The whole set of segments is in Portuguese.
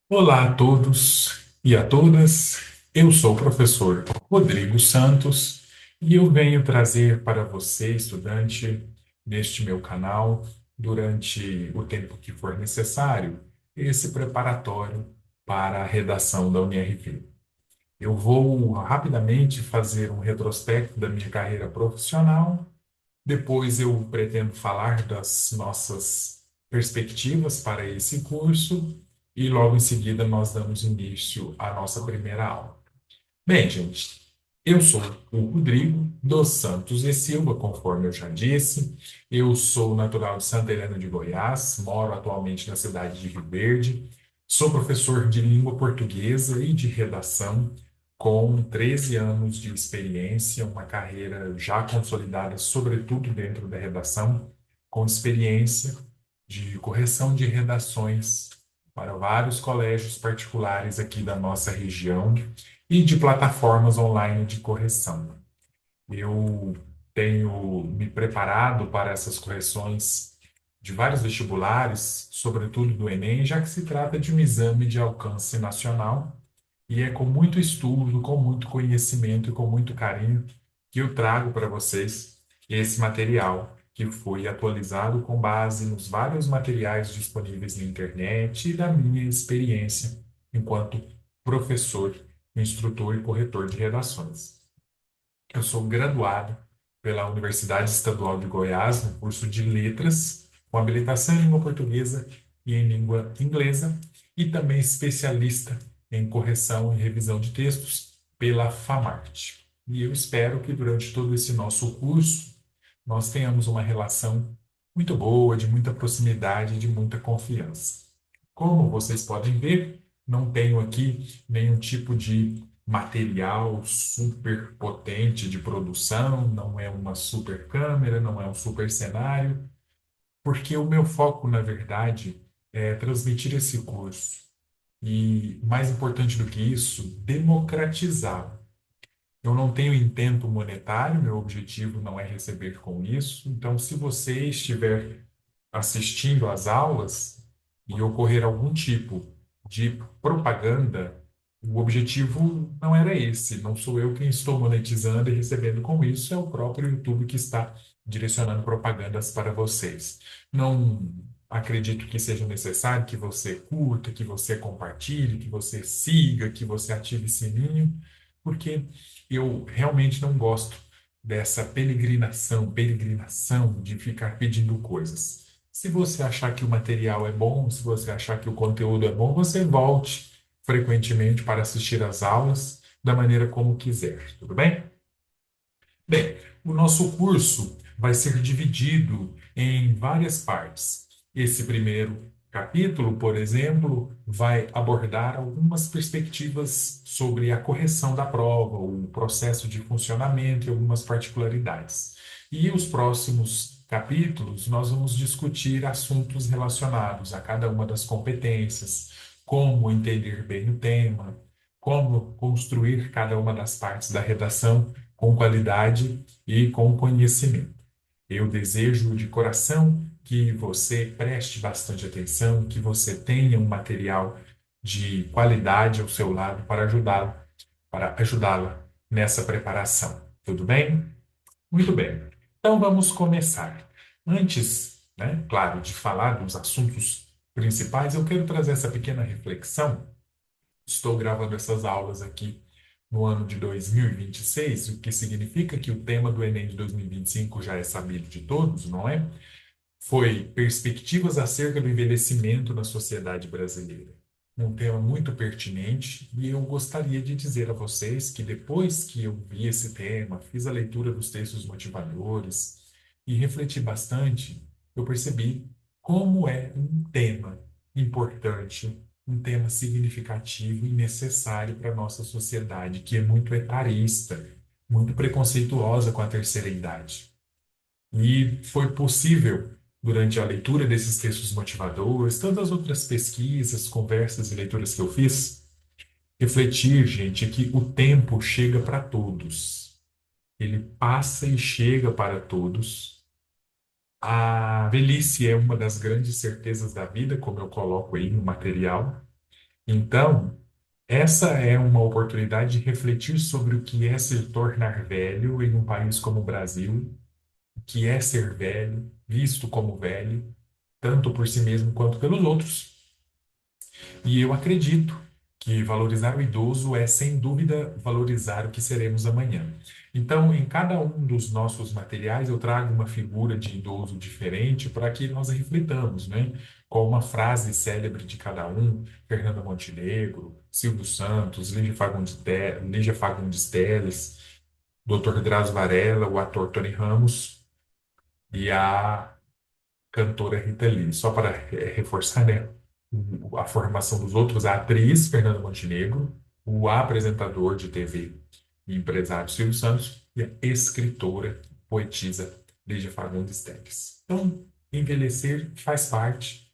Olá a todos e a todas. Eu sou o professor Rodrigo Santos e eu venho trazer para você, estudante, neste meu canal, durante o tempo que for necessário, esse preparatório para a redação da UniRV. Eu vou rapidamente fazer um retrospecto da minha carreira profissional. Depois eu pretendo falar das nossas perspectivas para esse curso e logo em seguida nós damos início à nossa primeira aula. Bem, gente, eu sou o Rodrigo dos Santos e Silva, conforme eu já disse. Eu sou natural de Santa Helena de Goiás, moro atualmente na cidade de Rio Verde. Sou professor de língua portuguesa e de redação, com 13 anos de experiência, uma carreira já consolidada, sobretudo dentro da redação, com experiência de correção de redações para vários colégios particulares aqui da nossa região e de plataformas online de correção. Eu tenho me preparado para essas correções de vários vestibulares, sobretudo do Enem, já que se trata de um exame de alcance nacional e é com muito estudo, com muito conhecimento e com muito carinho que eu trago para vocês esse material que foi atualizado com base nos vários materiais disponíveis na internet e da minha experiência enquanto professor, instrutor e corretor de redações. Eu sou graduado pela Universidade Estadual de Goiás no curso de Letras, com habilitação em língua portuguesa e em língua inglesa, e também especialista em correção e revisão de textos pela FAMART. E eu espero que durante todo esse nosso curso nós tenhamos uma relação muito boa, de muita proximidade, de muita confiança. Como vocês podem ver, não tenho aqui nenhum tipo de material super potente de produção, não é uma super câmera, não é um super cenário, porque o meu foco, na verdade, é transmitir esse curso e, mais importante do que isso, democratizá-lo. Eu não tenho intento monetário, meu objetivo não é receber com isso. Então, se você estiver assistindo às aulas e ocorrer algum tipo de propaganda, o objetivo não era esse. Não sou eu quem estou monetizando e recebendo com isso, é o próprio YouTube que está direcionando propagandas para vocês. Não acredito que seja necessário que você curta, que você compartilhe, que você siga, que você ative sininho, porque eu realmente não gosto dessa peregrinação de ficar pedindo coisas. Se você achar que o material é bom, se você achar que o conteúdo é bom, você volte frequentemente para assistir às aulas da maneira como quiser, tudo bem? Bem, o nosso curso vai ser dividido em várias partes. Esse primeiro capítulo, por exemplo, vai abordar algumas perspectivas sobre a correção da prova, o processo de funcionamento e algumas particularidades. E os próximos capítulos, nós vamos discutir assuntos relacionados a cada uma das competências, como entender bem o tema, como construir cada uma das partes da redação com qualidade e com conhecimento. Eu desejo de coração que você preste bastante atenção, que você tenha um material de qualidade ao seu lado para ajudá-la nessa preparação. Tudo bem? Muito bem. Então vamos começar. Antes, né, claro, de falar dos assuntos principais, eu quero trazer essa pequena reflexão. Estou gravando essas aulas aqui no ano de 2026, o que significa que o tema do Enem de 2025 já é sabido de todos, não é? Foi perspectivas acerca do envelhecimento na sociedade brasileira. Um tema muito pertinente e eu gostaria de dizer a vocês que depois que eu vi esse tema, fiz a leitura dos textos motivadores e refleti bastante, eu percebi como é um tema importante, um tema significativo e necessário para a nossa sociedade, que é muito etarista, muito preconceituosa com a terceira idade. E foi possível, durante a leitura desses textos motivadores, tantas outras pesquisas, conversas e leituras que eu fiz, refletir, gente, que o tempo chega para todos. Ele passa e chega para todos. A velhice é uma das grandes certezas da vida, como eu coloco aí no material, Então, essa é uma oportunidade de refletir sobre o que é se tornar velho em um país como o Brasil, o que é ser velho, visto como velho, tanto por si mesmo quanto pelos outros. E eu acredito que valorizar o idoso é, sem dúvida, valorizar o que seremos amanhã. Então, em cada um dos nossos materiais, eu trago uma figura de idoso diferente para que nós reflitamos, né? Com uma frase célebre de cada um: Fernanda Montenegro, Silvio Santos, Lígia Fagundes Telles, Dr. Drauzio Varela, o ator Tony Ramos e a cantora Rita Lee. Só para reforçar, né, a formação dos outros, a atriz Fernanda Montenegro, o apresentador de TV e empresário Silvio Santos e a escritora, poetisa Lígia Fagundes Telles. Então, envelhecer faz parte,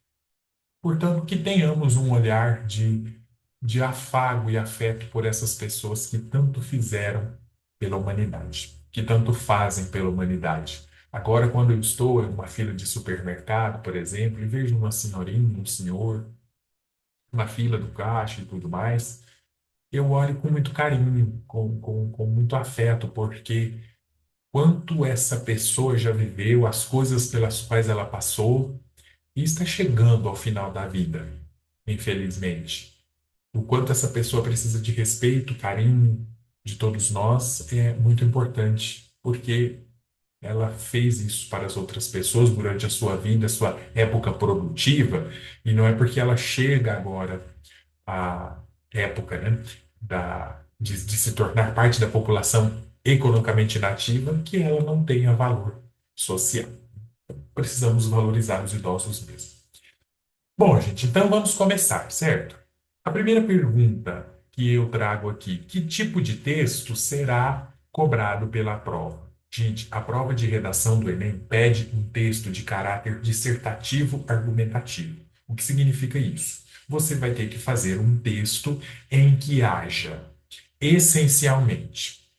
portanto, que tenhamos um olhar de afago e afeto por essas pessoas que tanto fizeram pela humanidade, que tanto fazem pela humanidade. Agora, quando eu estou em uma fila de supermercado, por exemplo, e vejo uma senhorinha, um senhor, na fila do caixa e tudo mais, eu olho com muito carinho, com muito afeto, porque quanto essa pessoa já viveu, as coisas pelas quais ela passou, e está chegando ao final da vida, infelizmente. O quanto essa pessoa precisa de respeito, carinho de todos nós é muito importante, porque ela fez isso para as outras pessoas durante a sua vida, a sua época produtiva, e não é porque ela chega agora à época, né, de se tornar parte da população economicamente nativa que ela não tenha valor social. Precisamos valorizar os idosos mesmo. Bom, gente, então vamos começar, certo? A primeira pergunta que eu trago aqui: que tipo de texto será cobrado pela prova? Gente, a prova de redação do Enem pede um texto de caráter dissertativo argumentativo. O que significa isso? Você vai ter que fazer um texto em que haja, essencialmente,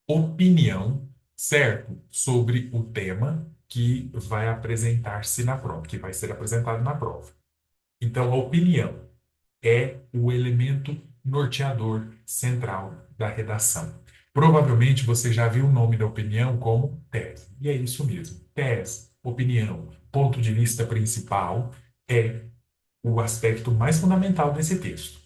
opinião, certo? Sobre o tema que vai apresentar-se na prova, que vai ser apresentado na prova. Então, a opinião é o elemento norteador central da redação. Provavelmente você já viu o nome da opinião como tese. E é isso mesmo. Tese, opinião, ponto de vista principal é o aspecto mais fundamental desse texto.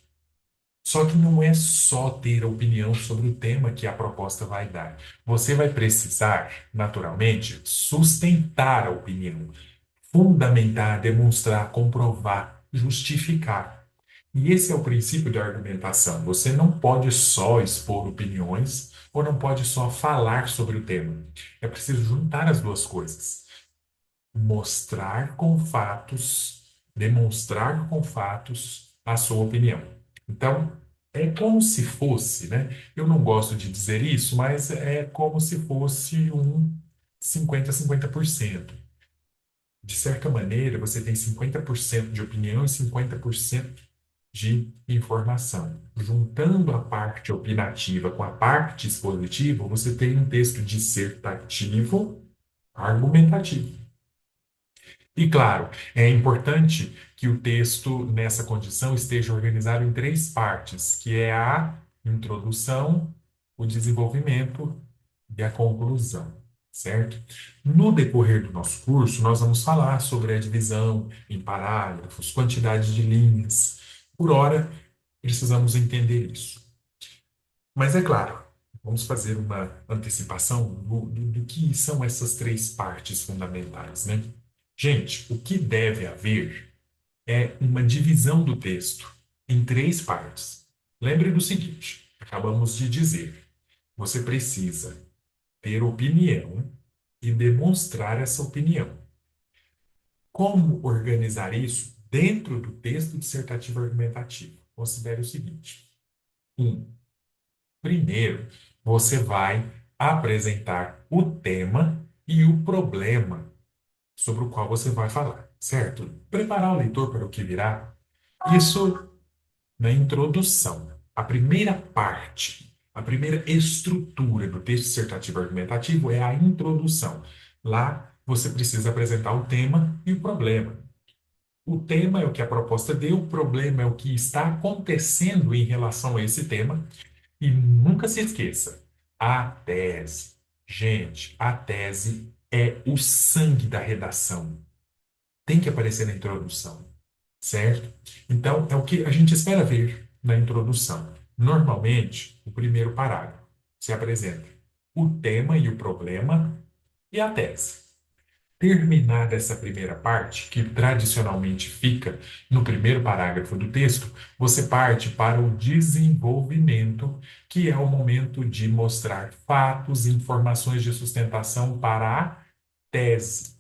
Só que não é só ter opinião sobre o tema que a proposta vai dar. Você vai precisar, naturalmente, sustentar a opinião, fundamentar, demonstrar, comprovar, justificar. E esse é o princípio da argumentação. Você não pode só expor opiniões ou não pode só falar sobre o tema. É preciso juntar as duas coisas. Mostrar com fatos, demonstrar com fatos a sua opinião. Então, é como se fosse, né? Eu não gosto de dizer isso, mas é como se fosse um 50-50%. De certa maneira, você tem 50% de opinião e 50% de informação. Juntando a parte opinativa com a parte expositiva, você tem um texto dissertativo argumentativo. E claro, é importante que o texto, nessa condição, esteja organizado em três partes, que é a introdução, o desenvolvimento e a conclusão, certo? No decorrer do nosso curso, nós vamos falar sobre a divisão em parágrafos, quantidade de linhas. Por hora, precisamos entender isso. Mas é claro, vamos fazer uma antecipação do que são essas três partes fundamentais, né? Gente, o que deve haver é uma divisão do texto em três partes. Lembre do seguinte: acabamos de dizer, você precisa ter opinião e demonstrar essa opinião. Como organizar isso dentro do texto dissertativo argumentativo? Considere o seguinte: um, primeiro, você vai apresentar o tema e o problema sobre o qual você vai falar, certo? Preparar o leitor para o que virá. Isso na introdução. A primeira parte, a primeira estrutura do texto dissertativo argumentativo é a introdução. Lá você precisa apresentar o tema e o problema. O tema é o que a proposta deu, o problema é o que está acontecendo em relação a esse tema. E nunca se esqueça, a tese, gente, a tese é o sangue da redação. Tem que aparecer na introdução, certo? Então, é o que a gente espera ver na introdução. Normalmente, o primeiro parágrafo se apresenta o tema e o problema e a tese. Terminada essa primeira parte, que tradicionalmente fica no primeiro parágrafo do texto, você parte para o desenvolvimento, que é o momento de mostrar fatos e informações de sustentação para a tese.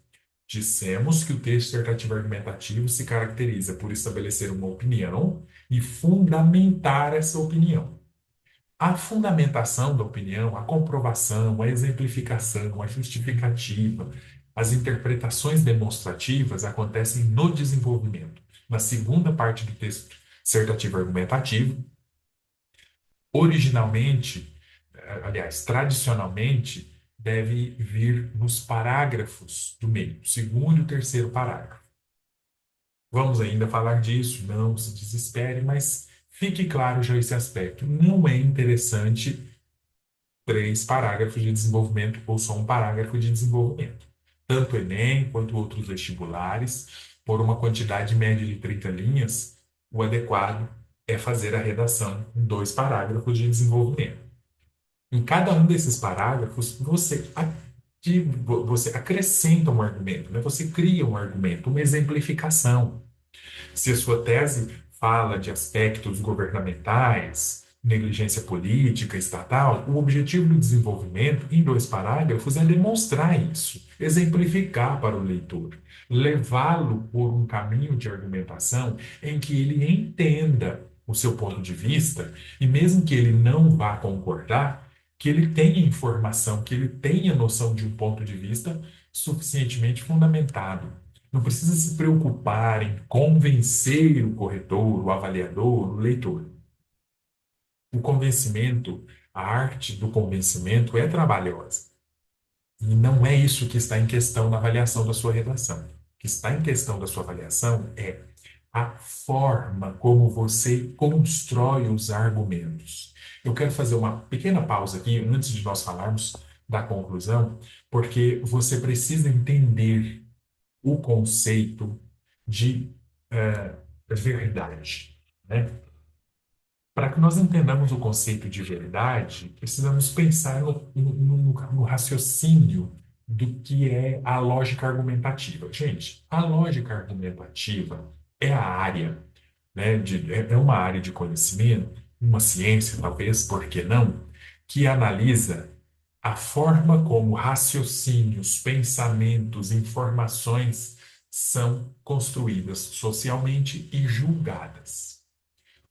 Dissemos que o texto dissertativo argumentativo se caracteriza por estabelecer uma opinião e fundamentar essa opinião. A fundamentação da opinião, a comprovação, a exemplificação, a justificativa, as interpretações demonstrativas acontecem no desenvolvimento. Na segunda parte do texto dissertativo argumentativo, originalmente, aliás, tradicionalmente, deve vir nos parágrafos do meio, segundo e terceiro parágrafo. Vamos ainda falar disso, não se desespere, mas fique claro já esse aspecto. Não é interessante três parágrafos de desenvolvimento ou só um parágrafo de desenvolvimento. Tanto o Enem quanto outros vestibulares, por uma quantidade média de 30 linhas, o adequado é fazer a redação em dois parágrafos de desenvolvimento. Em cada um desses parágrafos, você acrescenta um argumento, né? Você cria um argumento, uma exemplificação. Se a sua tese fala de aspectos governamentais, negligência política, estatal, o objetivo do desenvolvimento, em dois parágrafos, é demonstrar isso, exemplificar para o leitor, levá-lo por um caminho de argumentação em que ele entenda o seu ponto de vista e, mesmo que ele não vá concordar, que ele tenha informação, que ele tenha noção de um ponto de vista suficientemente fundamentado. Não precisa se preocupar em convencer o corretor, o avaliador, o leitor. O convencimento, a arte do convencimento é trabalhosa. E não é isso que está em questão na avaliação da sua redação. O que está em questão da sua avaliação é a forma como você constrói os argumentos. Eu quero fazer uma pequena pausa aqui, antes de nós falarmos da conclusão, porque você precisa entender o conceito de verdade, né? Para que nós entendamos o conceito de verdade, precisamos pensar no raciocínio do que é a lógica argumentativa. Gente, a lógica argumentativa é a área, né, é uma área de conhecimento, uma ciência, talvez, por que não, que analisa a forma como raciocínios, pensamentos, informações são construídas socialmente e julgadas.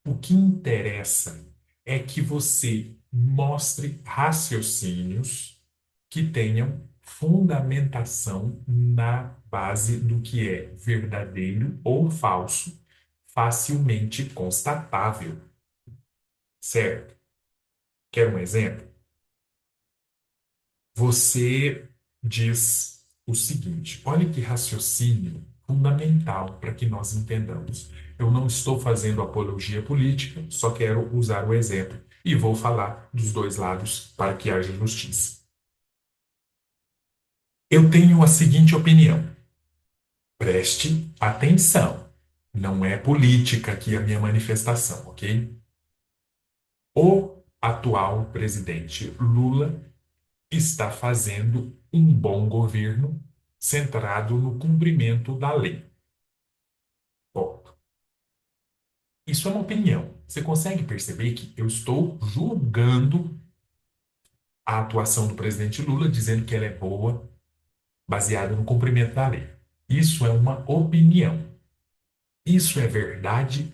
O que interessa é que você mostre raciocínios que tenham fundamentação na base do que é verdadeiro ou falso, facilmente constatável, certo? Quer um exemplo? Você diz o seguinte: olha que raciocínio fundamental para que nós entendamos. Eu não estou fazendo apologia política, só quero usar o exemplo e vou falar dos dois lados para que haja justiça. Eu tenho a seguinte opinião. Preste atenção. Não é política aqui a minha manifestação, ok? O atual presidente Lula está fazendo um bom governo centrado no cumprimento da lei. Ponto. Isso é uma opinião. Você consegue perceber que eu estou julgando a atuação do presidente Lula, dizendo que ela é boa, baseada no cumprimento da lei. Isso é uma opinião. Isso é verdade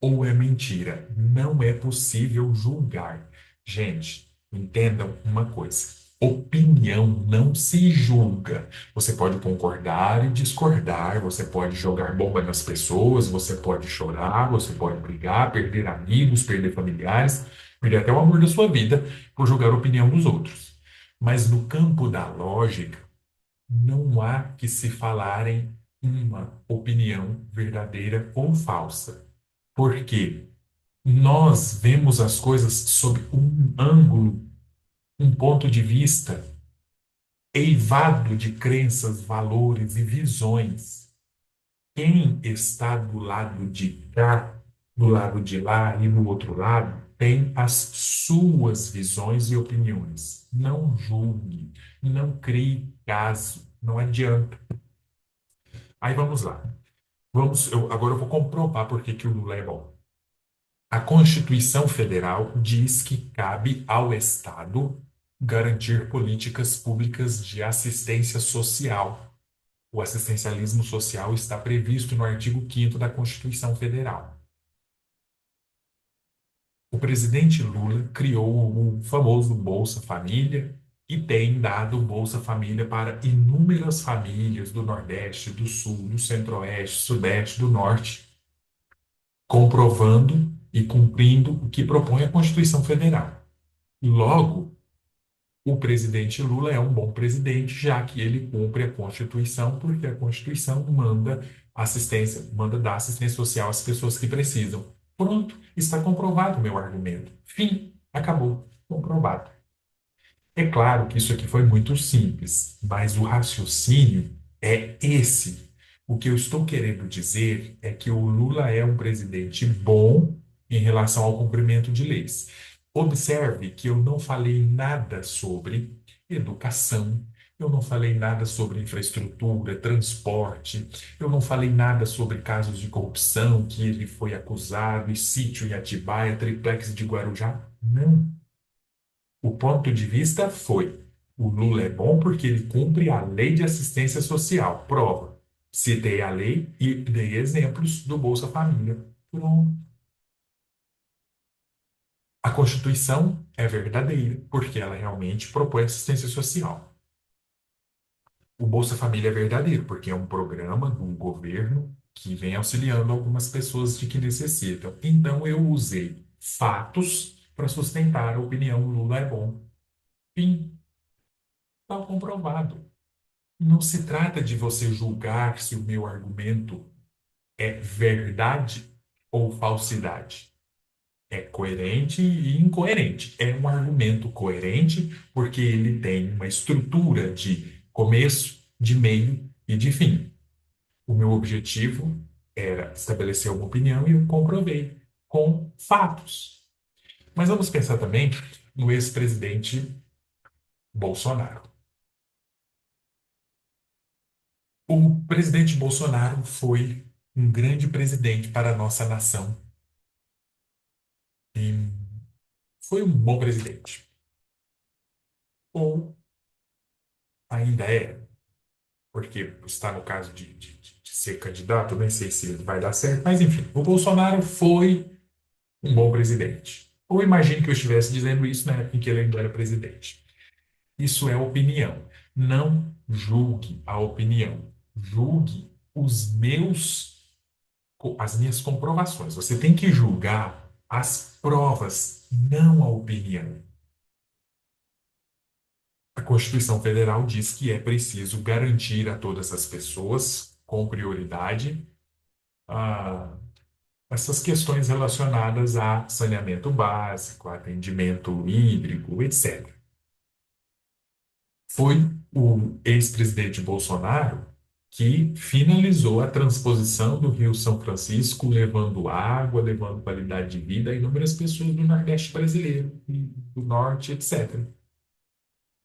ou é mentira? Não é possível julgar. Gente, entendam uma coisa. Opinião não se julga. Você pode concordar e discordar, você pode jogar bomba nas pessoas, você pode chorar, você pode brigar, perder amigos, perder familiares, perder até o amor da sua vida por julgar a opinião dos outros. Mas no campo da lógica, não há que se falarem uma opinião verdadeira ou falsa. Porque nós vemos as coisas sob um ângulo, um ponto de vista eivado de crenças, valores e visões. Quem está do lado de cá, do lado de lá e do outro lado, tem as suas visões e opiniões. Não julgue, não crie caso, não adianta. Aí vamos lá. Agora eu vou comprovar por que que o Lula é bom. A Constituição Federal diz que cabe ao Estado garantir políticas públicas de assistência social. O assistencialismo social está previsto no artigo 5º da Constituição Federal. O presidente Lula criou o famoso Bolsa Família e tem dado Bolsa Família para inúmeras famílias do Nordeste, do Sul, do Centro-Oeste, Sudeste, do Norte, comprovando e cumprindo o que propõe a Constituição Federal. Logo, o presidente Lula é um bom presidente, já que ele cumpre a Constituição, porque a Constituição manda dar assistência social às pessoas que precisam. Pronto, está comprovado o meu argumento. Fim, acabou, comprovado. É claro que isso aqui foi muito simples, mas o raciocínio é esse. O que eu estou querendo dizer é que o Lula é um presidente bom em relação ao cumprimento de leis. Observe que eu não falei nada sobre educação, eu não falei nada sobre infraestrutura, transporte, eu não falei nada sobre casos de corrupção que ele foi acusado, e sítio em Atibaia, triplex de Guarujá. Não. O ponto de vista foi: o Lula é bom porque ele cumpre a lei de assistência social. Prova. Citei a lei e dei exemplos do Bolsa Família. Pronto. A Constituição é verdadeira porque ela realmente propõe assistência social. O Bolsa Família é verdadeiro porque é um programa do governo que vem auxiliando algumas pessoas de que necessitam. Então eu usei fatos para sustentar a opinião: Lula é bom. Fim. Está comprovado. Não se trata de você julgar se o meu argumento é verdade ou falsidade. É coerente e incoerente. É um argumento coerente porque ele tem uma estrutura de começo, de meio e de fim. O meu objetivo era estabelecer uma opinião e eu comprovei com fatos. Mas vamos pensar também no ex-presidente Bolsonaro. O presidente Bolsonaro foi um grande presidente para a nossa nação e foi um bom presidente. Ou ainda é, porque está no caso de ser candidato, nem sei se vai dar certo, mas enfim, o Bolsonaro foi um bom presidente. Ou imagine que eu estivesse dizendo isso na época em que ele ainda era presidente. Isso é opinião. Não julgue a opinião. Julgue as minhas comprovações. Você tem que julgar as provas, não a opinião. A Constituição Federal diz que é preciso garantir a todas as pessoas, com prioridade, ah, essas questões relacionadas a saneamento básico, atendimento hídrico, etc. Foi o ex-presidente Bolsonaro que finalizou a transposição do Rio São Francisco, levando água, levando qualidade de vida a inúmeras pessoas do Nordeste brasileiro, e do Norte, etc.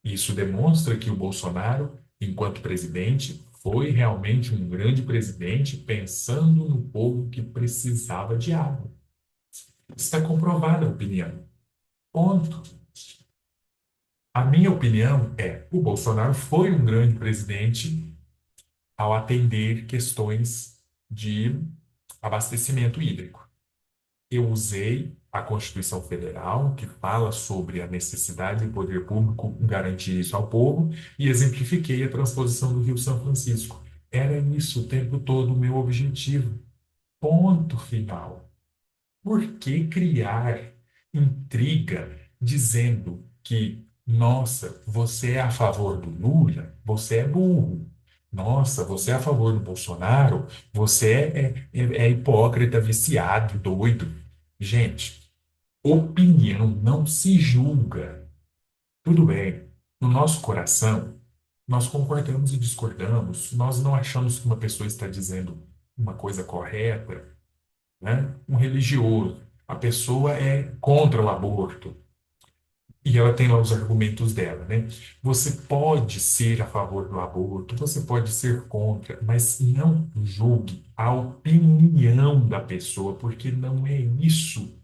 Isso demonstra que o Bolsonaro, enquanto presidente, foi realmente um grande presidente pensando no povo que precisava de água. Está comprovada a opinião. Ponto. A minha opinião é: o Bolsonaro foi um grande presidente ao atender questões de abastecimento hídrico. Eu usei a Constituição Federal, que fala sobre a necessidade do poder público garantir isso ao povo, e exemplifiquei a transposição do Rio São Francisco. Era isso o tempo todo o meu objetivo. Ponto final. Por que criar intriga dizendo que, nossa, você é a favor do Lula? Você é burro. Nossa, você é a favor do Bolsonaro? Você é hipócrita, viciado, doido. Gente, opinião não se julga. Tudo bem. No nosso coração, nós concordamos e discordamos. Nós não achamos que uma pessoa está dizendo uma coisa correta, né? Um religioso. A pessoa é contra o aborto. E ela tem lá os argumentos dela, né? Você pode ser a favor do aborto, você pode ser contra, mas não julgue a opinião da pessoa, porque não é isso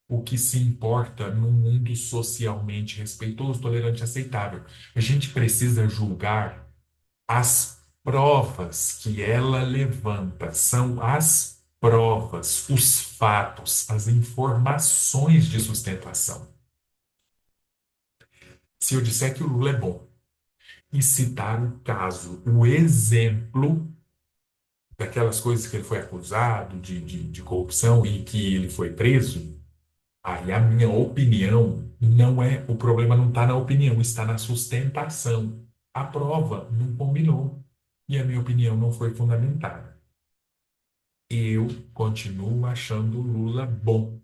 o que se importa num mundo socialmente respeitoso, tolerante e aceitável. A gente precisa julgar as provas que ela levanta, são as provas, os fatos, as informações de sustentação. Se eu disser que o Lula é bom e citar o caso, o exemplo daquelas coisas que ele foi acusado de corrupção e que ele foi preso, aí a minha opinião não é, o problema não está na opinião, está na sustentação. A prova não combinou e a minha opinião não foi fundamentada. Eu continuo achando o Lula bom,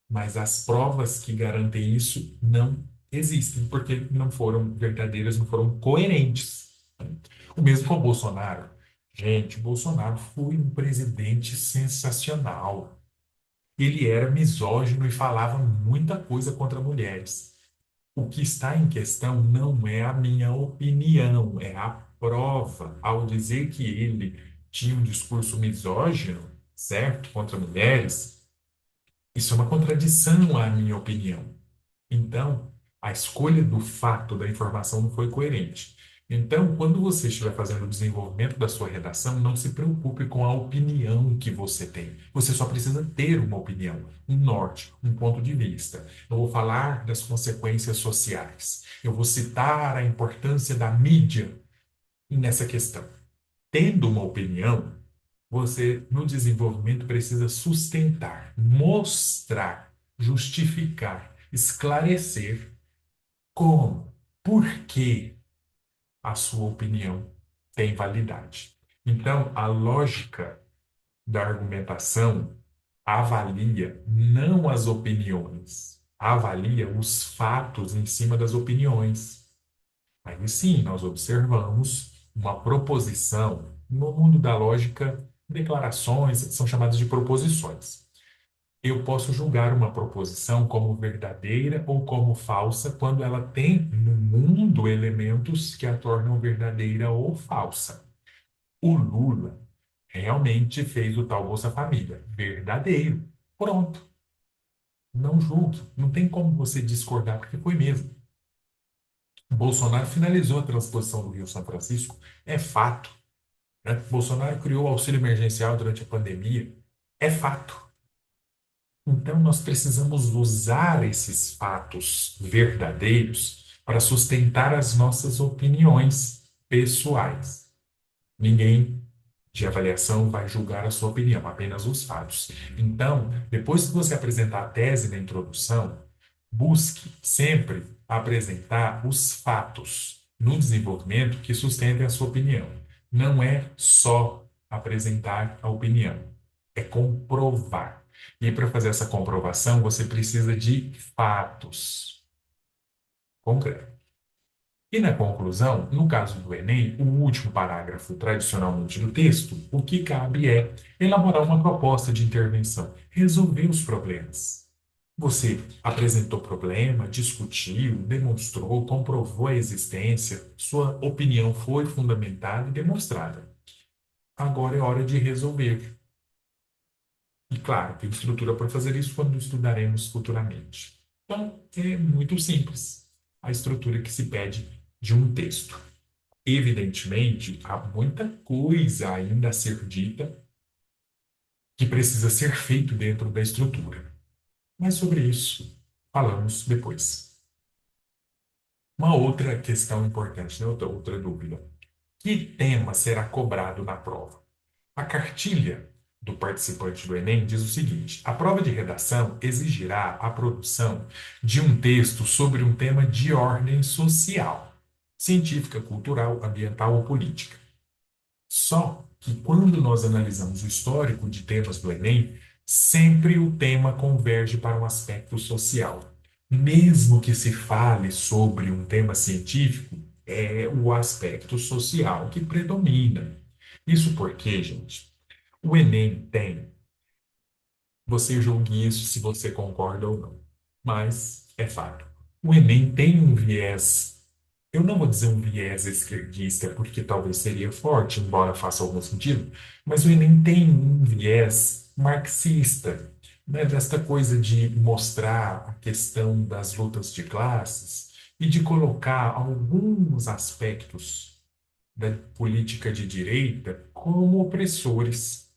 mas as provas que garantem isso não existem, porque não foram verdadeiras, não foram coerentes. O mesmo com o Bolsonaro. Gente, o Bolsonaro foi um presidente sensacional. Ele era misógino e falava muita coisa contra mulheres. O que está em questão não é a minha opinião, é a prova. Ao dizer que ele tinha um discurso misógino, certo, contra mulheres, isso é uma contradição à minha opinião. Então, a escolha do fato da informação não foi coerente. Então, quando você estiver fazendo o desenvolvimento da sua redação, não se preocupe com a opinião que você tem. Você só precisa ter uma opinião, um norte, um ponto de vista. Eu vou falar das consequências sociais. Eu vou citar a importância da mídia nessa questão. Tendo uma opinião, você, no desenvolvimento, precisa sustentar, mostrar, justificar, esclarecer como, por que a sua opinião tem validade. Então, a lógica da argumentação avalia não as opiniões, avalia os fatos em cima das opiniões. Aí sim, nós observamos uma proposição. No mundo da lógica, declarações são chamadas de proposições. Eu posso julgar uma proposição como verdadeira ou como falsa quando ela tem no mundo elementos que a tornam verdadeira ou falsa. O Lula realmente fez o tal Bolsa Família. Verdadeiro. Pronto. Não julgue. Não tem como você discordar, porque foi mesmo. Bolsonaro finalizou a transposição do Rio São Francisco. É fato, né? Bolsonaro criou o auxílio emergencial durante a pandemia. É fato. Então, nós precisamos usar esses fatos verdadeiros para sustentar as nossas opiniões pessoais. Ninguém de avaliação vai julgar a sua opinião, apenas os fatos. Então, depois que você apresentar a tese na introdução, busque sempre apresentar os fatos no desenvolvimento que sustentem a sua opinião. Não é só apresentar a opinião, é comprovar. E para fazer essa comprovação, você precisa de fatos concretos. E na conclusão, no caso do Enem, o último parágrafo tradicionalmente do texto, o que cabe é elaborar uma proposta de intervenção, resolver os problemas. Você apresentou o problema, discutiu, demonstrou, comprovou a existência, sua opinião foi fundamentada e demonstrada. Agora é hora de resolver. E claro, tem estrutura para fazer isso quando estudaremos futuramente. Então, é muito simples a estrutura que se pede de um texto. Evidentemente, há muita coisa ainda a ser dita que precisa ser feito dentro da estrutura. Mas sobre isso falamos depois. Uma outra questão importante, né? outra dúvida. Que tema será cobrado na prova? A cartilha do participante do Enem diz o seguinte: a prova de redação exigirá a produção de um texto sobre um tema de ordem social, científica, cultural, ambiental ou política. Só que quando nós analisamos o histórico de temas do Enem, sempre o tema converge para um aspecto social. Mesmo que se fale sobre um tema científico, é o aspecto social que predomina. Isso porque, gente, o Enem tem, você julgue isso se você concorda ou não, mas é fato. O Enem tem um viés, eu não vou dizer um viés esquerdista, porque talvez seria forte, embora faça algum sentido, mas o Enem tem um viés marxista, né, desta coisa de mostrar a questão das lutas de classes e de colocar alguns aspectos da política de direita como opressores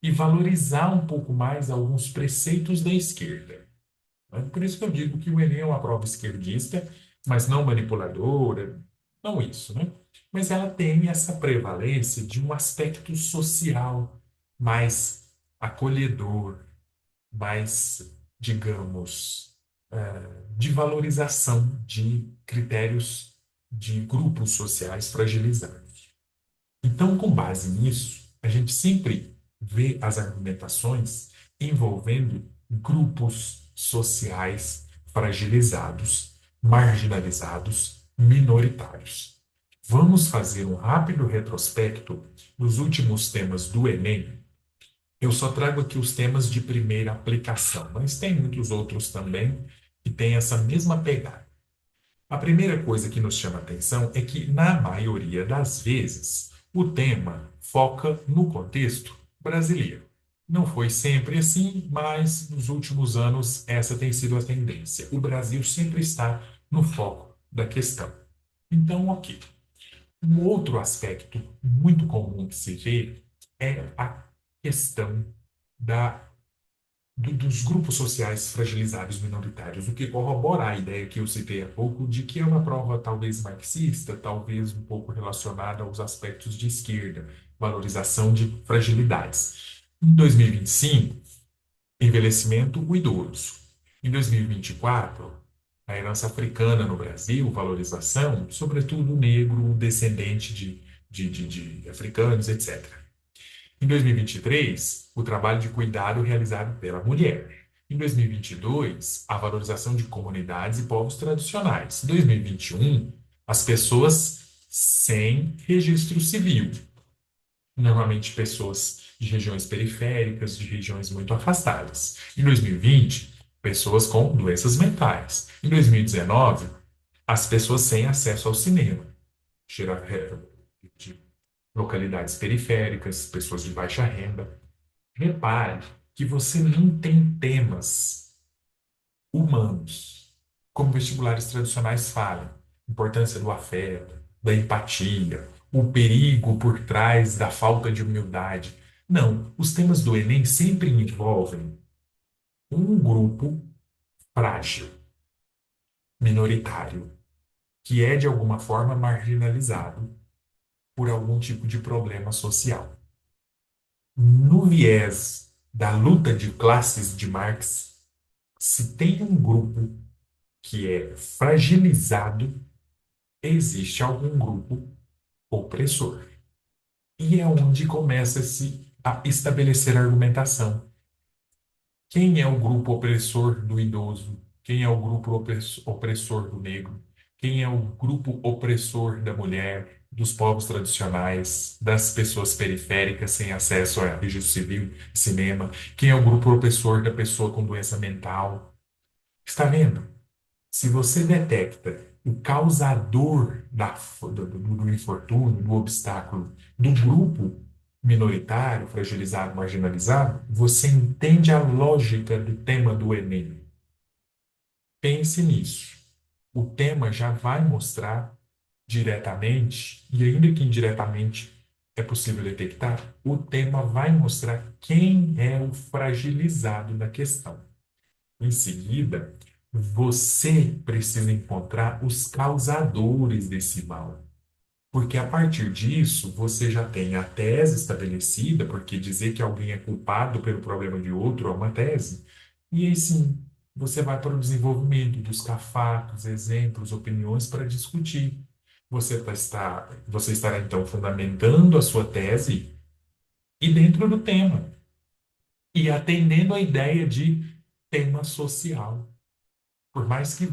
e valorizar um pouco mais alguns preceitos da esquerda. Né? Por isso que eu digo que o Enem é uma prova esquerdista, mas não manipuladora, não isso, né? Mas ela tem essa prevalência de um aspecto social mais acolhedor, mais, digamos, de valorização de critérios de grupos sociais fragilizados. Então, com base nisso, a gente sempre vê as argumentações envolvendo grupos sociais fragilizados, marginalizados, minoritários. Vamos fazer um rápido retrospecto dos últimos temas do Enem. Eu só trago aqui os temas de primeira aplicação, mas tem muitos outros também que têm essa mesma pegada. A primeira coisa que nos chama a atenção é que, na maioria das vezes, o tema foca no contexto brasileiro. Não foi sempre assim, mas nos últimos anos essa tem sido a tendência. O Brasil sempre está no foco da questão. Então, ok. Um outro aspecto muito comum que se vê é a questão da dos grupos sociais fragilizados minoritários, o que corrobora a ideia que eu citei há pouco de que é uma prova talvez marxista, talvez um pouco relacionada aos aspectos de esquerda, valorização de fragilidades. Em 2025, envelhecimento, o idoso. Em 2024, a herança africana no Brasil, valorização, sobretudo o negro, descendente de africanos, etc. Em 2023, o trabalho de cuidado realizado pela mulher. Em 2022, a valorização de comunidades e povos tradicionais. Em 2021, as pessoas sem registro civil. Normalmente pessoas de regiões periféricas, de regiões muito afastadas. Em 2020, pessoas com doenças mentais. Em 2019, as pessoas sem acesso ao cinema. De localidades periféricas, pessoas de baixa renda. Repare que você não tem temas humanos, como vestibulares tradicionais falam. Importância do afeto, da empatia, o perigo por trás da falta de humildade. Não, os temas do Enem sempre envolvem um grupo frágil, minoritário, que é de alguma forma marginalizado por algum tipo de problema social. No viés da luta de classes de Marx, se tem um grupo que é fragilizado, existe algum grupo opressor. E é onde começa-se a estabelecer a argumentação. Quem é o grupo opressor do idoso? Quem é o grupo opressor do negro? Quem é o grupo opressor da mulher, dos povos tradicionais, das pessoas periféricas sem acesso a registro civil, cinema? Quem é o grupo opressor da pessoa com doença mental? Está vendo? Se você detecta o causador do infortúnio, do obstáculo, do grupo minoritário, fragilizado, marginalizado, você entende a lógica do tema do Enem. Pense nisso. O tema já vai mostrar diretamente, e ainda que indiretamente é possível detectar, o tema vai mostrar quem é o fragilizado na questão. Em seguida, você precisa encontrar os causadores desse mal. Porque a partir disso, você já tem a tese estabelecida, porque dizer que alguém é culpado pelo problema de outro é uma tese. E aí sim, você vai para o desenvolvimento, buscar fatos, exemplos, opiniões para discutir. você estará então fundamentando a sua tese e dentro do tema, e atendendo à ideia de tema social. Por mais que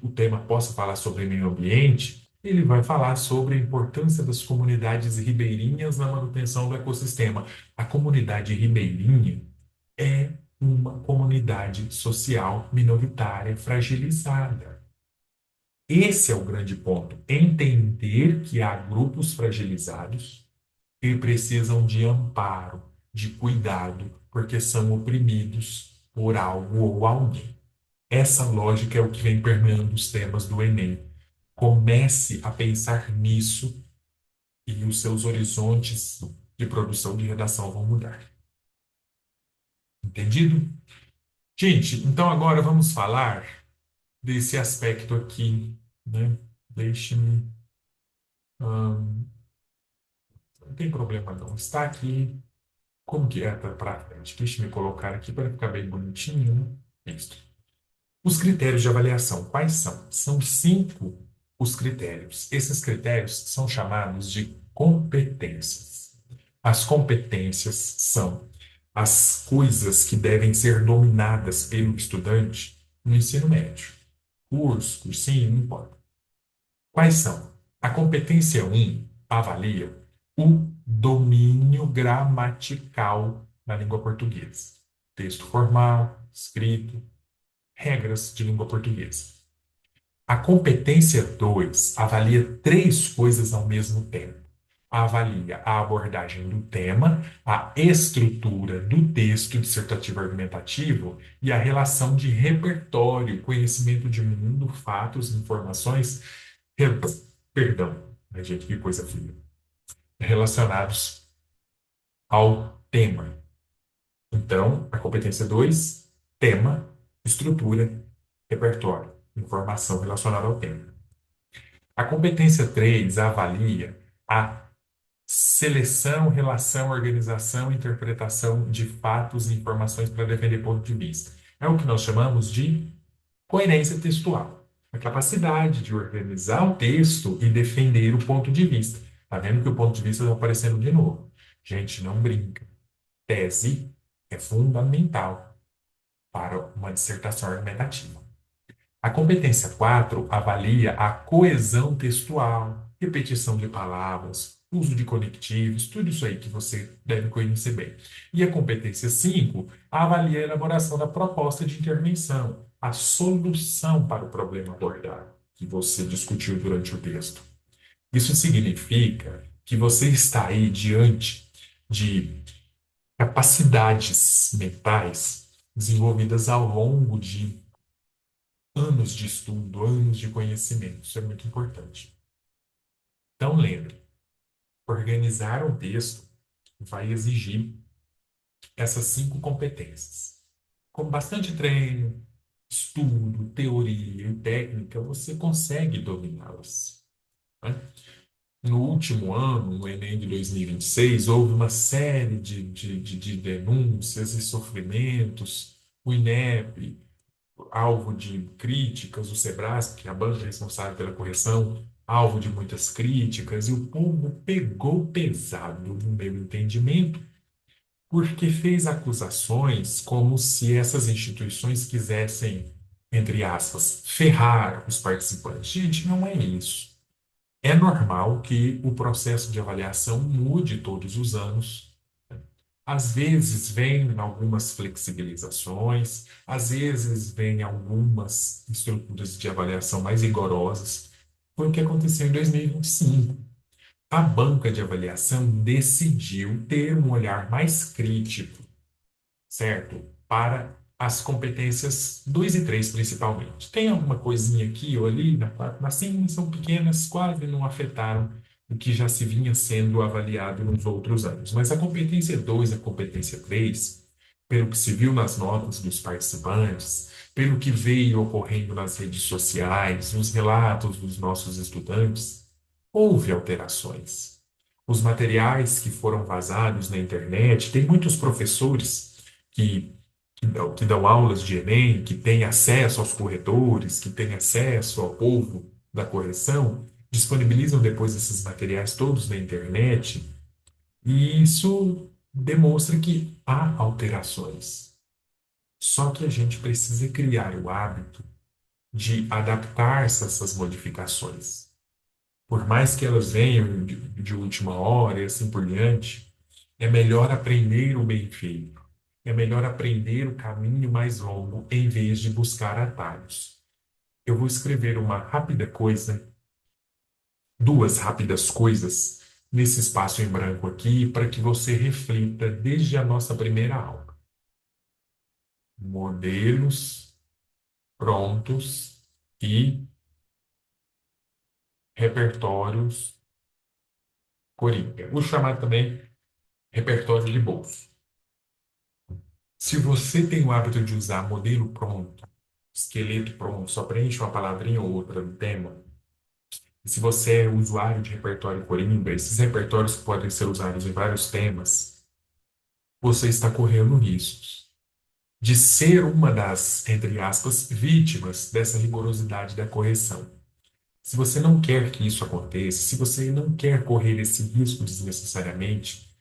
o tema possa falar sobre meio ambiente, ele vai falar sobre a importância das comunidades ribeirinhas na manutenção do ecossistema. A comunidade ribeirinha é uma comunidade social minoritária fragilizada. Esse é o grande ponto. Entender que há grupos fragilizados que precisam de amparo, de cuidado, porque são oprimidos por algo ou alguém. Essa lógica é o que vem permeando os temas do Enem. Comece a pensar nisso e os seus horizontes de produção de redação vão mudar. Entendido? Gente, então agora vamos falar desse aspecto aqui, né? Deixe-me. Não tem problema não. Está aqui como que é para frente. Deixe-me colocar aqui para ficar bem bonitinho, né? Isso. Os critérios de avaliação, quais são? São cinco os critérios. Esses critérios são chamados de competências. As competências são as coisas que devem ser dominadas pelo estudante no ensino médio. Curso, cursinho, não importa. Quais são? A competência um avalia o domínio gramatical na língua portuguesa. Texto formal, escrito, regras de língua portuguesa. A competência 2 avalia três coisas ao mesmo tempo. Avalia a abordagem do tema, a estrutura do texto dissertativo argumentativo e a relação de repertório, conhecimento de mundo, fatos, informações, re- perdão, gente, que coisa feia, relacionados ao tema. Então, a competência 2, tema, estrutura, repertório, informação relacionada ao tema. A competência 3 avalia a seleção, relação, organização e interpretação de fatos e informações para defender ponto de vista. É o que nós chamamos de coerência textual. A capacidade de organizar o texto e defender o ponto de vista. Está vendo que o ponto de vista está aparecendo de novo? Gente, não brinca. Tese é fundamental para uma dissertação argumentativa. A competência 4 avalia a coesão textual, repetição de palavras, uso de conectivos, tudo isso aí que você deve conhecer bem. E a competência 5 avalia a elaboração da proposta de intervenção, a solução para o problema abordado, que você discutiu durante o texto. Isso significa que você está aí diante de capacidades mentais desenvolvidas ao longo de anos de estudo, anos de conhecimento. Isso é muito importante. Então, lembre, organizar um texto vai exigir essas cinco competências. Com bastante treino, estudo, teoria e técnica, você consegue dominá-las, né? No último ano, no Enem de 2026, houve uma série de denúncias e sofrimentos. O INEP, alvo de críticas, o Sebrasp, que é a banca responsável pela correção, alvo de muitas críticas, e o povo pegou pesado, no meu entendimento, porque fez acusações como se essas instituições quisessem, entre aspas, ferrar os participantes. Gente, não é isso. É normal que o processo de avaliação mude todos os anos. Às vezes vem algumas flexibilizações, às vezes vem algumas estruturas de avaliação mais rigorosas. Foi o que aconteceu em 2025. A banca de avaliação decidiu ter um olhar mais crítico, certo? Para as competências 2 e 3 principalmente. Tem alguma coisinha aqui ou ali, assim, são pequenas, quase não afetaram o que já se vinha sendo avaliado nos outros anos. Mas a competência 2 e a competência 3, pelo que se viu nas notas dos participantes, pelo que veio ocorrendo nas redes sociais, nos relatos dos nossos estudantes, houve alterações. Os materiais que foram vazados na internet, tem muitos professores que que dão aulas de Enem, que têm acesso aos corretores, que têm acesso ao povo da correção, disponibilizam depois esses materiais todos na internet, e isso demonstra que há alterações. Só que a gente precisa criar o hábito de adaptar-se a essas modificações. Por mais que elas venham de última hora e assim por diante, é melhor aprender o bem feito. É melhor aprender o caminho mais longo em vez de buscar atalhos. Eu vou escrever uma rápida coisa, duas rápidas coisas, nesse espaço em branco aqui, para que você reflita desde a nossa primeira aula. Modelos prontos e repertórios coringa. Vou chamar também repertório de bolso. Se você tem o hábito de usar modelo pronto, esqueleto pronto, só preenche uma palavrinha ou outra do tema, e se você é usuário de repertório coringa, esses repertórios podem ser usados em vários temas, você está correndo riscos de ser uma das, entre aspas, vítimas dessa rigorosidade da correção. Se você não quer que isso aconteça, se você não quer correr esse risco desnecessariamente,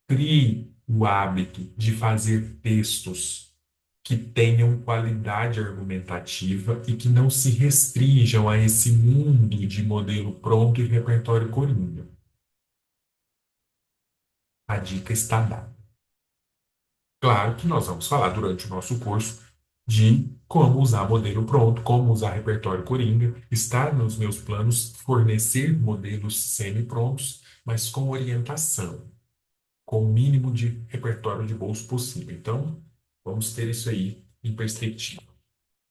crie o hábito de fazer textos que tenham qualidade argumentativa e que não se restringam a esse mundo de modelo pronto e repertório coringa. A dica está dada. Claro que nós vamos falar durante o nosso curso de como usar modelo pronto, como usar repertório coringa. Está nos meus planos fornecer modelos semi-prontos, mas com orientação, com o mínimo de repertório de bolso possível. Então, vamos ter isso aí em perspectiva.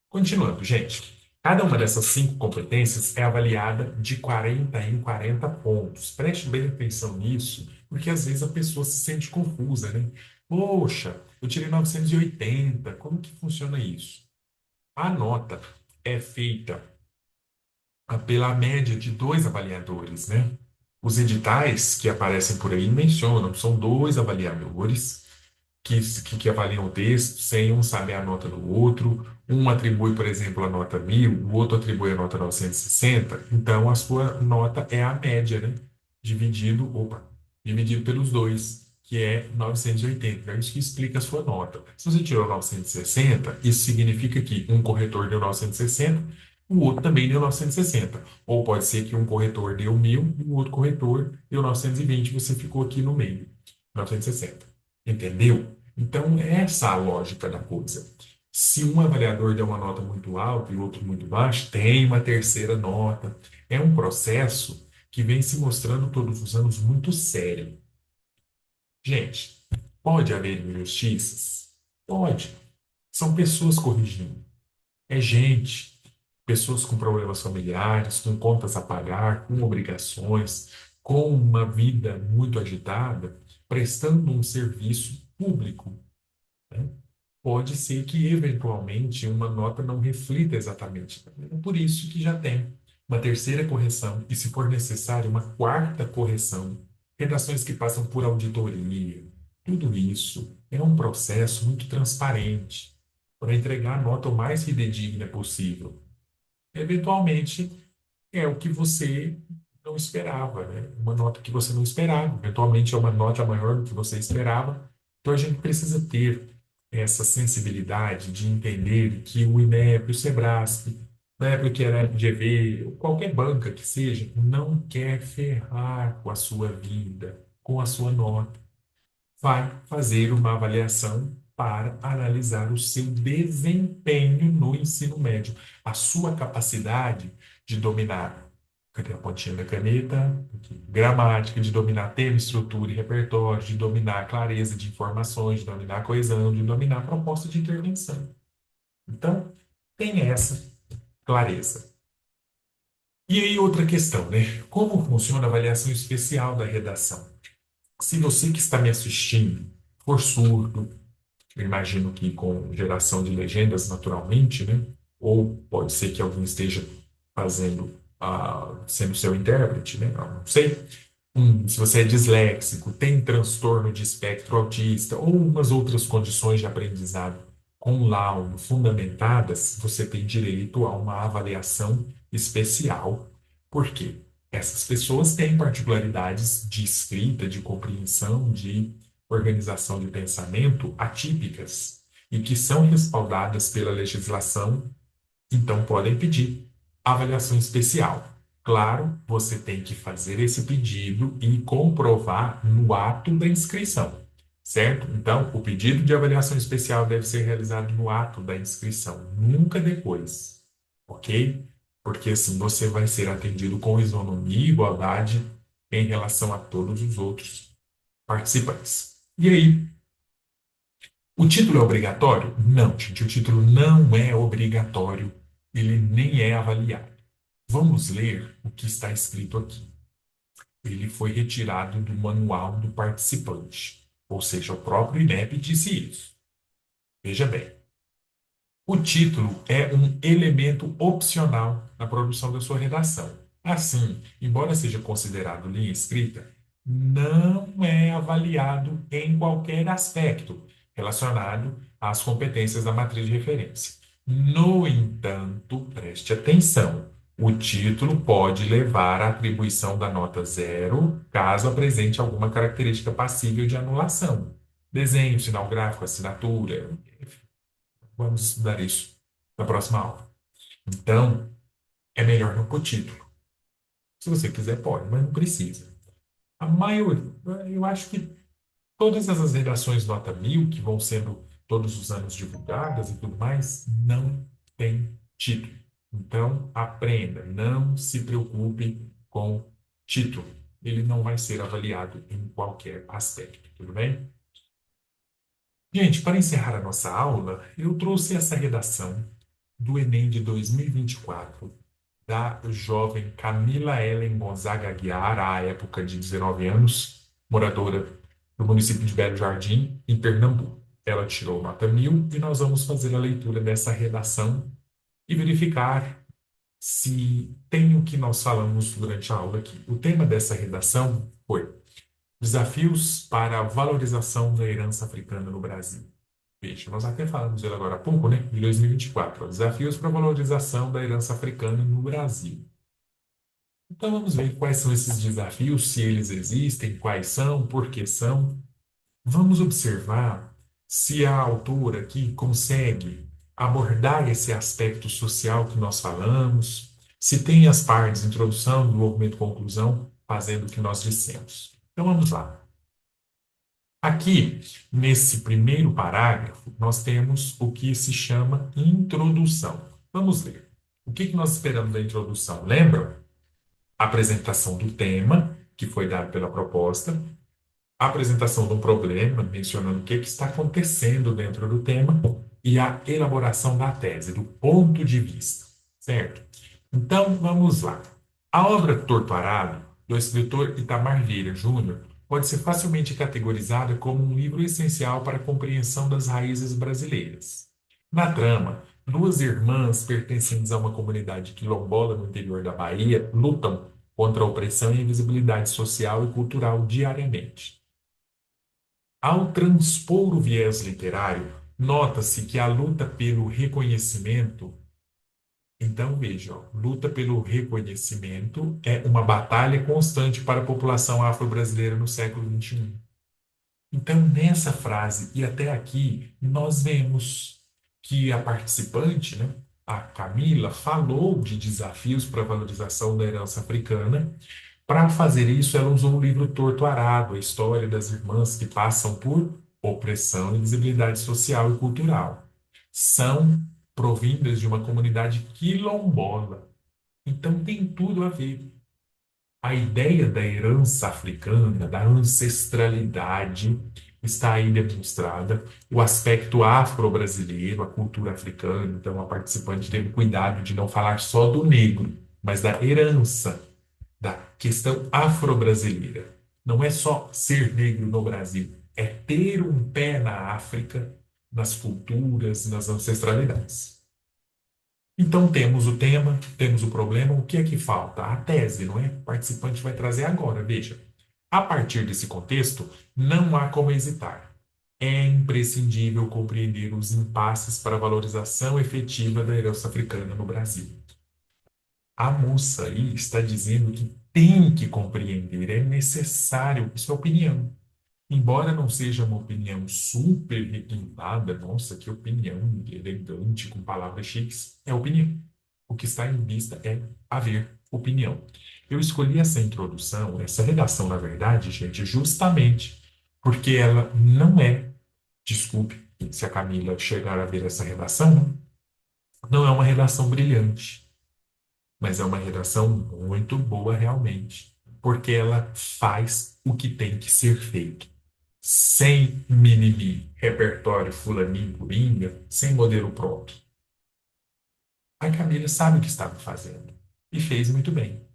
Continuando, gente. Cada uma dessas cinco competências é avaliada de 40 em 40 pontos. Preste bem atenção nisso, porque às vezes a pessoa se sente confusa, né? Poxa, eu tirei 980, como que funciona isso? A nota é feita pela média de dois avaliadores, né? Os editais que aparecem por aí mencionam, são dois avaliadores que avaliam o texto, sem um saber a nota do outro. Um atribui, por exemplo, a nota 1000, o outro atribui a nota 960. Então, a sua nota é a média, né? Dividido pelos dois, que é 980. Então, isso que explica a sua nota. Se você tirou 960, isso significa que um corretor deu 960, o outro também deu 960. Ou pode ser que um corretor deu 1000 e o outro corretor deu 920, você ficou aqui no meio, 960. Entendeu? Então, é essa a lógica da coisa. Se um avaliador der uma nota muito alta e outro muito baixa, tem uma terceira nota. É um processo que vem se mostrando todos os anos muito sério. Gente, pode haver injustiças? Pode. São pessoas corrigindo. É gente. Pessoas com problemas familiares, com contas a pagar, com obrigações, com uma vida muito agitada, prestando um serviço público, né? Pode ser que, eventualmente, uma nota não reflita exatamente. É por isso que já tem uma terceira correção e, se for necessário, uma quarta correção. Redações que passam por auditoria. Tudo isso é um processo muito transparente para entregar a nota o mais fidedigna possível. Eventualmente, é o que você não esperava, né? Uma nota que você não esperava. Eventualmente, é uma nota maior do que você esperava. Então, a gente precisa ter essa sensibilidade de entender que o INEP, o Sebrasp, né, porque era FGV, qualquer banca que seja, não quer ferrar com a sua vida, com a sua nota. Vai fazer uma avaliação para analisar o seu desempenho no ensino médio, a sua capacidade de dominar, cadê a pontinha da caneta? Aqui. Gramática, de dominar tema, estrutura e repertório, de dominar clareza de informações, de dominar coesão, de dominar proposta de intervenção. Então, tem essa clareza. E aí, outra questão, né? Como funciona a avaliação especial da redação? Se você que está me assistindo for surdo, eu imagino que com geração de legendas naturalmente, né? Ou pode ser que alguém esteja fazendo, sendo seu intérprete, né? Eu não sei. Se você é disléxico, tem transtorno de espectro autista ou umas outras condições de aprendizado com laudo fundamentadas, você tem direito a uma avaliação especial. Por quê? Essas pessoas têm particularidades de escrita, de compreensão, de organização de pensamento atípicas e que são respaldadas pela legislação, então podem pedir avaliação especial. Claro, você tem que fazer esse pedido e comprovar no ato da inscrição, certo? Então, o pedido de avaliação especial deve ser realizado no ato da inscrição, nunca depois, ok? Porque assim você vai ser atendido com isonomia e igualdade em relação a todos os outros participantes. E aí, o título é obrigatório? Não, gente, o título não é obrigatório, ele nem é avaliado. Vamos ler o que está escrito aqui. Ele foi retirado do manual do participante, ou seja, o próprio INEP disse isso. Veja bem, o título é um elemento opcional na produção da sua redação. Assim, embora seja considerado linha escrita, não é avaliado em qualquer aspecto relacionado às competências da matriz de referência. No entanto, preste atenção, o título pode levar à atribuição da nota zero caso apresente alguma característica passível de anulação. Desenho, sinal gráfico, assinatura, vamos estudar isso na próxima aula. Então, é melhor não pôr título. Se você quiser, pode, mas não precisa. A maioria, eu acho que todas essas redações nota 1000, que vão sendo todos os anos divulgadas e tudo mais, não tem título. Então, aprenda, não se preocupe com título. Ele não vai ser avaliado em qualquer aspecto, tudo bem? Gente, para encerrar a nossa aula, eu trouxe essa redação do Enem de 2024 da jovem Camila Ellen Gonzaga Aguiar, à época de 19 anos, moradora do município de Belo Jardim, em Pernambuco. Ela tirou nota 1000 e nós vamos fazer a leitura dessa redação e verificar se tem o que nós falamos durante a aula aqui. O tema dessa redação foi Desafios para a valorização da herança africana no Brasil. Veja, nós até falamos dele agora há pouco, né? De 2024. Ó, Desafios para a valorização da herança africana no Brasil. Então vamos ver quais são esses desafios, se eles existem, quais são, por que são. Vamos observar se a autora aqui consegue abordar esse aspecto social que nós falamos, se tem as partes, introdução, desenvolvimento, conclusão, fazendo o que nós dissemos. Então vamos lá. Aqui, nesse primeiro parágrafo, nós temos o que se chama introdução. Vamos ler. O que nós esperamos da introdução? Lembram? A apresentação do tema, que foi dado pela proposta, a apresentação do problema, mencionando o que está acontecendo dentro do tema, e a elaboração da tese, do ponto de vista. Certo? Então, vamos lá. A obra Torto Arado, do escritor Itamar Vieira Júnior, pode ser facilmente categorizada como um livro essencial para a compreensão das raízes brasileiras. Na trama, duas irmãs pertencentes a uma comunidade quilombola no interior da Bahia lutam contra a opressão e invisibilidade social e cultural diariamente. Ao transpor o viés literário, nota-se que a luta pelo reconhecimento. Então, veja, ó, luta pelo reconhecimento é uma batalha constante para a população afro-brasileira no século XXI. Então, nessa frase e até aqui, nós vemos que a participante, né, a Camila, falou de desafios para a valorização da herança africana. Para fazer isso, ela usou o livro Torto Arado, a história das irmãs que passam por opressão e invisibilidade social e cultural. São provindas de uma comunidade quilombola. Então tem tudo a ver. A ideia da herança africana, da ancestralidade, está aí demonstrada. O aspecto afro-brasileiro, a cultura africana. Então a participante teve cuidado de não falar só do negro, mas da herança, da questão afro-brasileira. Não é só ser negro no Brasil, é ter um pé na África, nas culturas, nas ancestralidades. Então temos o tema, temos o problema, o que é que falta? A tese, não é? O participante vai trazer agora, veja. A partir desse contexto, não há como hesitar. É imprescindível compreender os impasses para a valorização efetiva da herança africana no Brasil. A moça aí está dizendo que tem que compreender, é necessário, isso é opinião. Embora não seja uma opinião super requintada, nossa, que opinião elegante, com palavras chiques, é opinião. O que está em vista é haver opinião. Eu escolhi essa introdução, essa redação, na verdade, gente, justamente porque ela não é, desculpe se a Camila chegar a ver essa redação, né? Não é uma redação brilhante, mas é uma redação muito boa realmente, porque ela faz o que tem que ser feito sem mimimi, repertório fulaninho, coringa, sem modelo pronto. A Camila sabe o que estava fazendo e fez muito bem.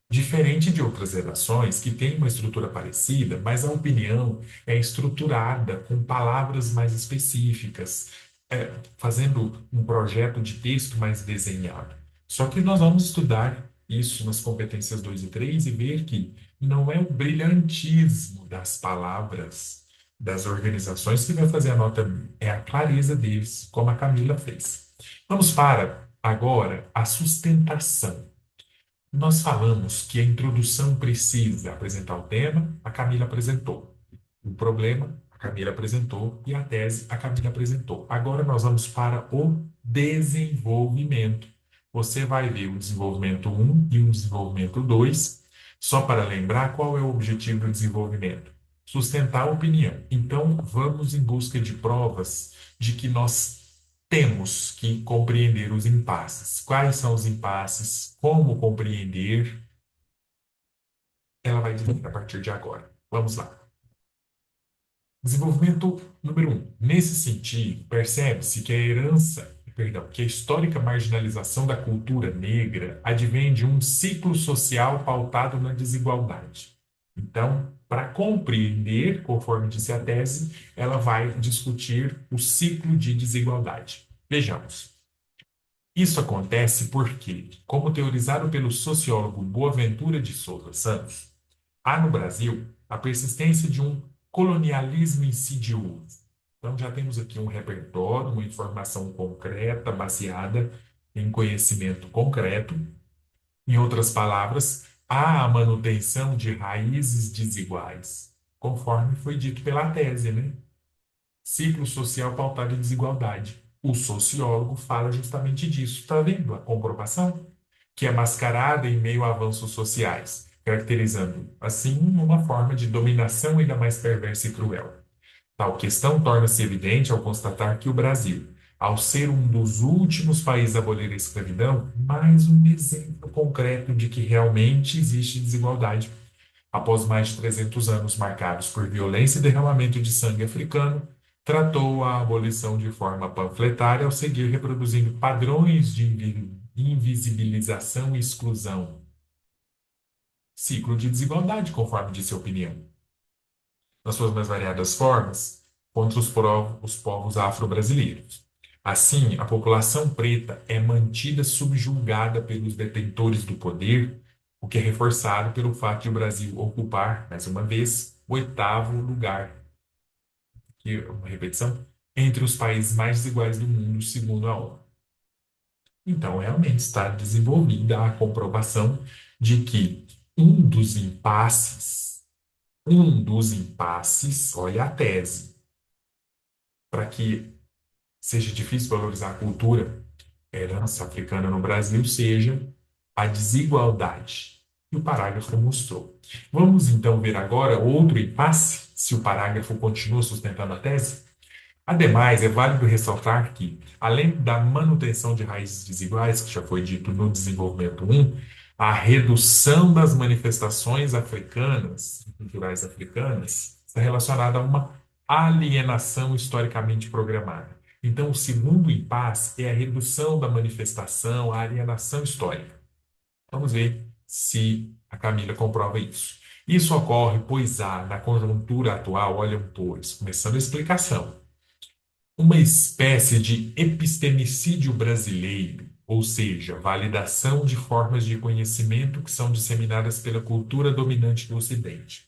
Diferente de outras redações que têm uma estrutura parecida, mas a opinião é estruturada com palavras mais específicas, fazendo um projeto de texto mais desenhado. Só que nós vamos estudar isso nas competências 2 e 3 e ver que não é o brilhantismo das palavras das organizações que vai fazer a nota, é a clareza deles, como a Camila fez. Vamos para, agora, a sustentação. Nós falamos que a introdução precisa apresentar o tema, a Camila apresentou. O problema, a Camila apresentou. E a tese, a Camila apresentou. Agora nós vamos para o desenvolvimento. Você vai ver o desenvolvimento um e o desenvolvimento 2. Só para lembrar qual é o objetivo do desenvolvimento: sustentar a opinião. Então, vamos em busca de provas de que nós temos que compreender os impasses. Quais são os impasses? Como compreender? Ela vai dizer a partir de agora. Vamos lá. Desenvolvimento número um. Nesse sentido, percebe-se que a herança, perdão, que a histórica marginalização da cultura negra advém de um ciclo social pautado na desigualdade. Então, para compreender, conforme disse a tese, ela vai discutir o ciclo de desigualdade. Vejamos. Isso acontece porque, como teorizado pelo sociólogo Boaventura de Souza Santos, há no Brasil a persistência de um colonialismo insidioso. Então, já temos aqui um repertório, uma informação concreta, baseada em conhecimento concreto. Em outras palavras, há a manutenção de raízes desiguais, conforme foi dito pela tese, né? Ciclo social pautado em desigualdade. O sociólogo fala justamente disso. Está vendo a comprovação? Que é mascarada em meio a avanços sociais, caracterizando, assim, uma forma de dominação ainda mais perversa e cruel. Tal questão torna-se evidente ao constatar que o Brasil, ao ser um dos últimos países a abolir a escravidão, mais um exemplo concreto de que realmente existe desigualdade. Após mais de 300 anos marcados por violência e derramamento de sangue africano, tratou a abolição de forma panfletária ao seguir reproduzindo padrões de invisibilização e exclusão. Ciclo de desigualdade, conforme disse a opinião. Nas suas mais variadas formas, contra os povos afro-brasileiros. Assim, a população preta é mantida subjugada pelos detentores do poder, o que é reforçado pelo fato de o Brasil ocupar, mais uma vez, o oitavo lugar, que é uma repetição, entre os países mais desiguais do mundo, segundo a ONU. Então, realmente está desenvolvida a comprovação de que um dos impasses, olha a tese, para que seja difícil valorizar a cultura, a herança africana no Brasil, seja a desigualdade. E o parágrafo mostrou. Vamos então ver agora outro impasse, se o parágrafo continua sustentando a tese? Ademais, é válido ressaltar que, além da manutenção de raízes desiguais, que já foi dito no desenvolvimento um, a redução das manifestações africanas, culturais africanas, está relacionada a uma alienação historicamente programada. Então, o segundo impasse é a redução da manifestação, a alienação histórica. Vamos ver se a Camila comprova isso. Isso ocorre, pois há, na conjuntura atual, olham pois, começando a explicação, uma espécie de epistemicídio brasileiro, ou seja, validação de formas de conhecimento que são disseminadas pela cultura dominante do Ocidente.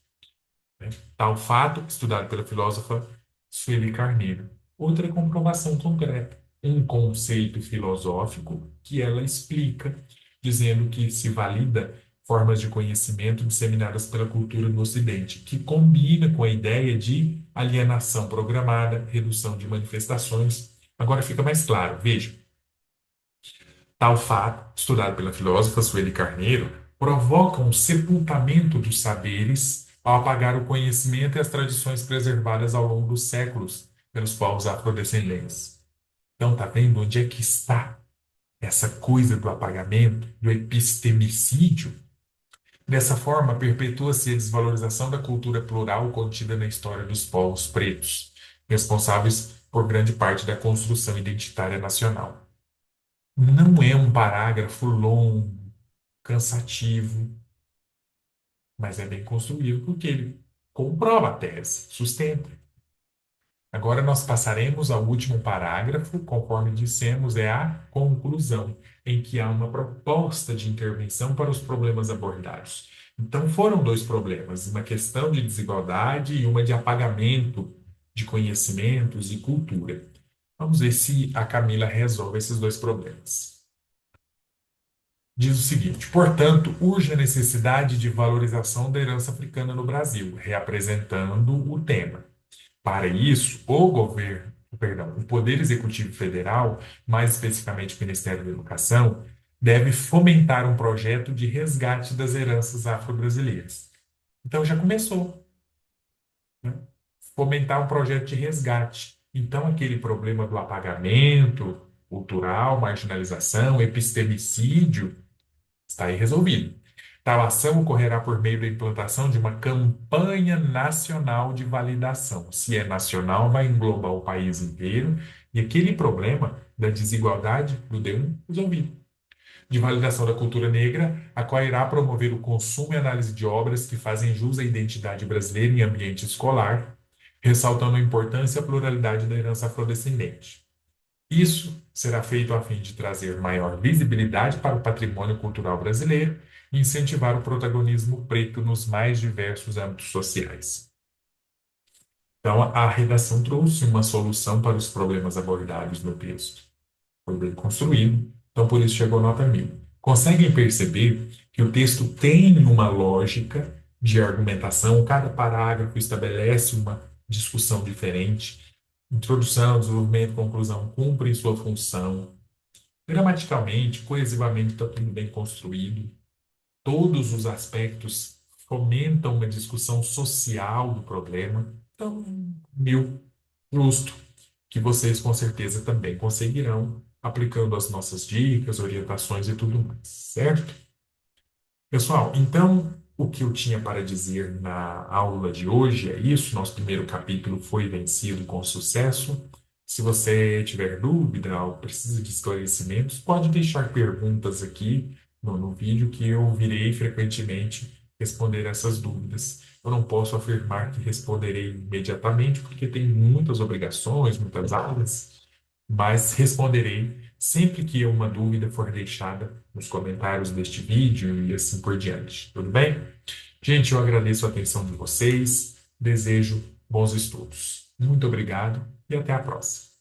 Né? Tal fato, estudado pela filósofa Sueli Carneiro. Outra comprovação concreta, um conceito filosófico que ela explica, dizendo que se valida formas de conhecimento disseminadas pela cultura no Ocidente, que combina com a ideia de alienação programada, redução de manifestações. Agora fica mais claro, veja, tal fato, estudado pela filósofa Sueli Carneiro, provoca um sepultamento dos saberes ao apagar o conhecimento e as tradições preservadas ao longo dos séculos pelos povos afrodescendentes. Então, tá vendo onde é que está essa coisa do apagamento, do epistemicídio? Dessa forma, perpetua-se a desvalorização da cultura plural contida na história dos povos pretos, responsáveis por grande parte da construção identitária nacional. Não é um parágrafo longo, cansativo, mas é bem construído porque ele comprova a tese, sustenta. Agora nós passaremos ao último parágrafo, conforme dissemos, é a conclusão, em que há uma proposta de intervenção para os problemas abordados. Então foram dois problemas, uma questão de desigualdade e uma de apagamento de conhecimentos e cultura. Vamos ver se a Camila resolve esses dois problemas. Diz o seguinte: portanto, urge a necessidade de valorização da herança africana no Brasil, reapresentando o tema. Para isso, o Poder Executivo Federal, mais especificamente o Ministério da Educação, deve fomentar um projeto de resgate das heranças afro-brasileiras. Então já começou, né? Fomentar um projeto de resgate. Então aquele problema do apagamento cultural, marginalização, epistemicídio está aí resolvido. Tal ação ocorrerá por meio da implantação de uma campanha nacional de validação. Se é nacional, vai englobar o país inteiro e aquele problema da desigualdade do D1 resolvido. De validação da cultura negra, a qual irá promover o consumo e análise de obras que fazem jus à identidade brasileira em ambiente escolar, ressaltando a importância e a pluralidade da herança afrodescendente. Isso será feito a fim de trazer maior visibilidade para o patrimônio cultural brasileiro e incentivar o protagonismo preto nos mais diversos âmbitos sociais. Então, a redação trouxe uma solução para os problemas abordados no texto. Foi bem construído, então por isso chegou nota 1000. Conseguem perceber que o texto tem uma lógica de argumentação, cada parágrafo estabelece uma discussão diferente. Introdução, desenvolvimento, conclusão cumprem sua função. Gramaticalmente, coesivamente, está tudo bem construído. Todos os aspectos fomentam uma discussão social do problema. Então, 1000, justo, que vocês com certeza também conseguirão, aplicando as nossas dicas, orientações e tudo mais, certo? Pessoal, então o que eu tinha para dizer na aula de hoje é isso. Nosso primeiro capítulo foi vencido com sucesso. Se você tiver dúvida ou precisa de esclarecimentos, pode deixar perguntas aqui no vídeo que eu virei frequentemente responder essas dúvidas. Eu não posso afirmar que responderei imediatamente, porque tem muitas obrigações, muitas aulas, mas responderei sempre que uma dúvida for deixada nos comentários deste vídeo e assim por diante. Tudo bem? Gente, eu agradeço a atenção de vocês, desejo bons estudos. Muito obrigado e até a próxima.